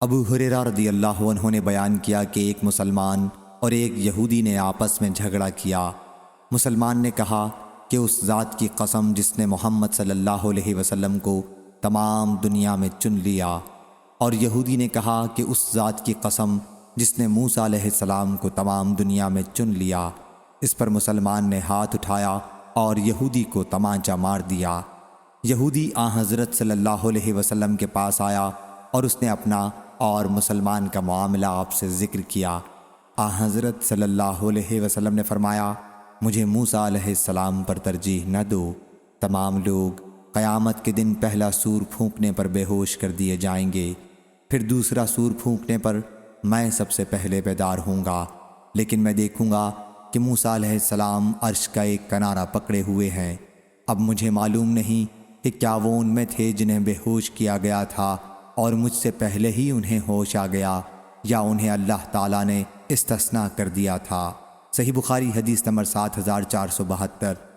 ابو ہریرہ رضی اللہ عنہ نے بیان کیا کہ ایک مسلمان اور ایک یہودی نے آپس میں جھگڑا کیا۔ مسلمان نے کہا کہ اس ذات کی قسم جس نے محمد صلی اللہ علیہ وسلم کو تمام دنیا میں چن لیا، اور یہودی نے کہا کہ اس ذات کی قسم جس نے موسیٰ علیہ السلام کو تمام دنیا میں چن لیا۔ اس پر مسلمان نے ہاتھ اٹھایا اور یہودی کو تمانچہ مار دیا۔ یہودی حضرت صلی اللہ علیہ وسلم کے پاس آیا اور اس نے اپنا اور مسلمان کا معاملہ آپ سے ذکر کیا۔ حضرت صلی اللہ علیہ وسلم نے فرمایا، مجھے موسیٰ علیہ السلام پر ترجیح نہ دو۔ تمام لوگ قیامت کے دن پہلا سور پھونکنے پر بے ہوش کر دیے جائیں گے، پھر دوسرا سور پھونکنے پر میں سب سے پہلے بیدار ہوں گا، لیکن میں دیکھوں گا کہ موسیٰ علیہ السلام عرش کا ایک کنارہ پکڑے ہوئے ہیں۔ اب مجھے معلوم نہیں کہ کیا وہ ان میں تھے جنہیں بے ہوش کیا گیا تھا اور مجھ سے پہلے ہی انہیں ہوش آ گیا، یا انہیں اللہ تعالیٰ نے استثناء کر دیا تھا۔ صحیح بخاری حدیث نمبر 7472۔